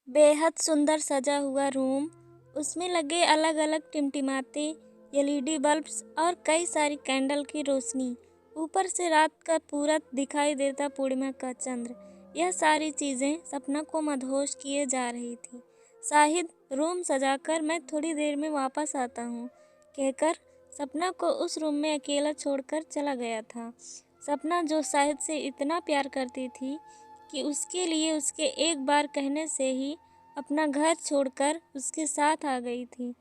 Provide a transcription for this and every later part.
बेहद सुंदर सजा हुआ रूम, उसमें लगे अलग अलग टिमटिमाते एलईडी बल्ब्स और कई सारी कैंडल की रोशनी। ऊपर से रात का पूरा दिखाई देता पूर्णिमा का चंद्र। यह सारी चीजें सपना को मदहोश किए जा रही थी। शाहिद, रूम सजाकर मैं थोड़ी देर में वापस आता हूँ, कहकर सपना को उस रूम में अकेला छोड़कर चला गया था। सपना जो शाहिद से इतना प्यार करती थी कि उसके लिए उसके एक बार कहने से ही अपना घर छोड़कर उसके साथ आ गई थी।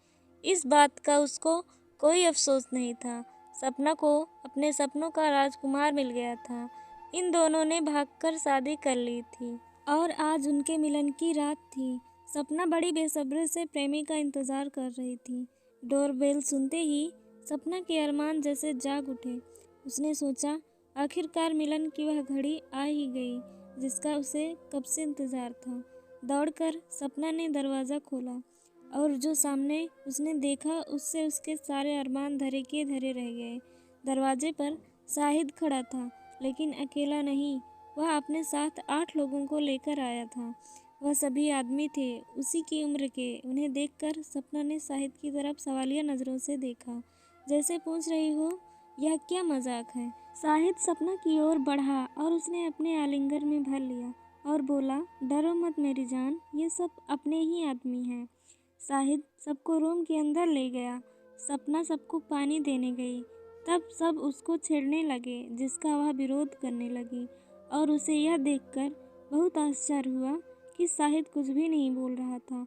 इस बात का उसको कोई अफसोस नहीं था। सपना को अपने सपनों का राजकुमार मिल गया था। इन दोनों ने भागकर शादी कर ली थी और आज उनके मिलन की रात थी। सपना बड़ी बेसब्री से प्रेमी का इंतजार कर रही थी। डोरबेल सुनते ही सपना के अरमान जैसे जाग उठे। उसने सोचा, आखिरकार मिलन की वह घड़ी आ ही गई जिसका उसे कब से इंतजार था। दौड़कर सपना ने दरवाज़ा खोला और जो सामने उसने देखा उससे उसके सारे अरमान धरे के धरे रह गए। दरवाजे पर शाहिद खड़ा था, लेकिन अकेला नहीं, वह अपने साथ 8 लोगों को लेकर आया था। वह सभी आदमी थे, उसी की उम्र के। उन्हें देखकर सपना ने शाहिद की तरफ सवालिया नज़रों से देखा, जैसे पूछ रही हो, यह क्या मजाक है। शाहिद सपना की ओर बढ़ा और उसने अपने आलिंगन में भर लिया और बोला, डरो मत मेरी जान, ये सब अपने ही आदमी हैं। शाहिद सबको रूम के अंदर ले गया। सपना सबको पानी देने गई। तब सब उसको छेड़ने लगे, जिसका वह विरोध करने लगी और उसे यह देखकर बहुत आश्चर्य हुआ कि शाहिद कुछ भी नहीं बोल रहा था।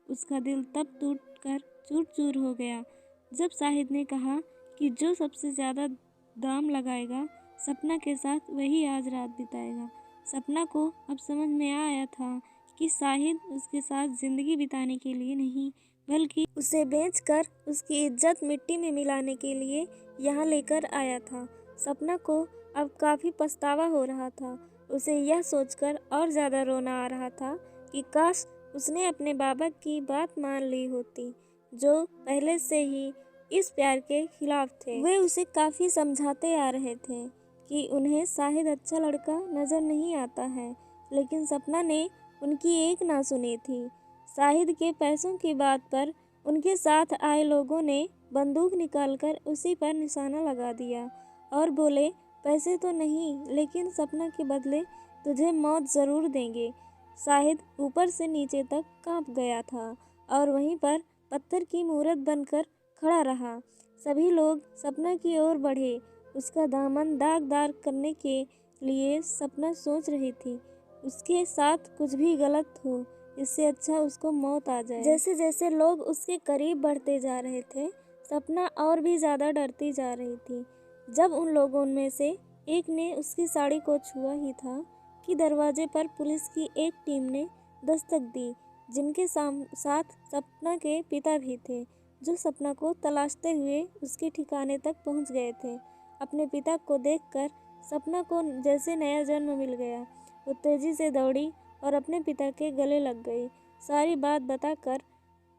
उसका दिल तब टूटकर चूर-चूर हो गया जब शाहिद ने कहा कि जो सबसे ज़्यादा दाम लगाएगा सपना के साथ वही आज रात बिताएगा। सपना को अब समझ में आया था कि शाहिद उसके साथ ज़िंदगी बिताने के लिए नहीं, बल्कि उसे बेचकर उसकी इज्जत मिट्टी में मिलाने के लिए यहाँ लेकर आया था। सपना को अब काफ़ी पछतावा हो रहा था। उसे यह सोचकर और ज़्यादा रोना आ रहा था कि काश उसने अपने बाबा की बात मान ली होती, जो पहले से ही इस प्यार के खिलाफ थे। वे उसे काफ़ी समझाते आ रहे थे कि उन्हें शाहिद अच्छा लड़का नज़र नहीं आता है, लेकिन सपना ने उनकी एक ना सुनी थी। शाहिद के पैसों की बात पर उनके साथ आए लोगों ने बंदूक निकालकर उसी पर निशाना लगा दिया और बोले, पैसे तो नहीं, लेकिन सपना के बदले तुझे मौत ज़रूर देंगे। शाहिद ऊपर से नीचे तक कांप गया था और वहीं पर पत्थर की मूरत बनकर खड़ा रहा। सभी लोग सपना की ओर बढ़े। उसका दामन दागदार करने के लिए सपना सोच रही थी, उसके साथ कुछ भी गलत हो, इससे अच्छा उसको मौत आ जाए। जैसे जैसे लोग उसके करीब बढ़ते जा रहे थे, सपना और भी ज़्यादा डरती जा रही थी। जब उन लोगों में से एक ने उसकी साड़ी को छुआ ही था कि दरवाजे पर पुलिस की एक टीम ने दस्तक दी, जिनके साथ सपना के पिता भी थे, जो सपना को तलाशते हुए उसके ठिकाने तक पहुंच गए थे। अपने पिता को देखकर सपना को जैसे नया जन्म मिल गया। वो तेजी से दौड़ी और अपने पिता के गले लग गई। सारी बात बताकर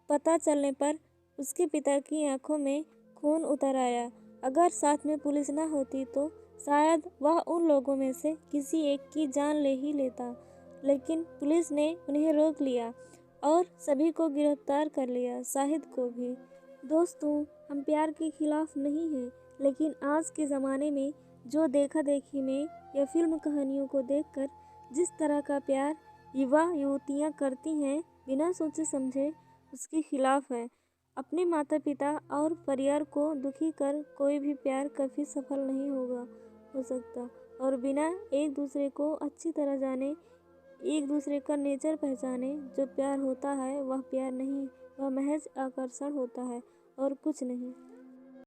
पता चलने पर उसके पिता की आंखों में खून उतर आया। अगर साथ में पुलिस न होती तो शायद वह उन लोगों में से किसी एक की जान ले ही लेता, लेकिन पुलिस ने उन्हें रोक लिया और सभी को गिरफ्तार कर लिया, शाहिद को भी। दोस्तों, हम प्यार के खिलाफ नहीं हैं, लेकिन आज के ज़माने में जो देखा देखी में या फिल्म कहानियों को देखकर जिस तरह का प्यार युवा युवतियाँ करती हैं बिना सोचे समझे, उसके खिलाफ है। अपने माता पिता और परिवार को दुखी कर कोई भी प्यार कभी सफल नहीं हो सकता। और बिना एक दूसरे को अच्छी तरह जाने, एक दूसरे का नेचर पहचाने, जो प्यार होता है वह प्यार नहीं, वह महज आकर्षण होता है और कुछ नहीं।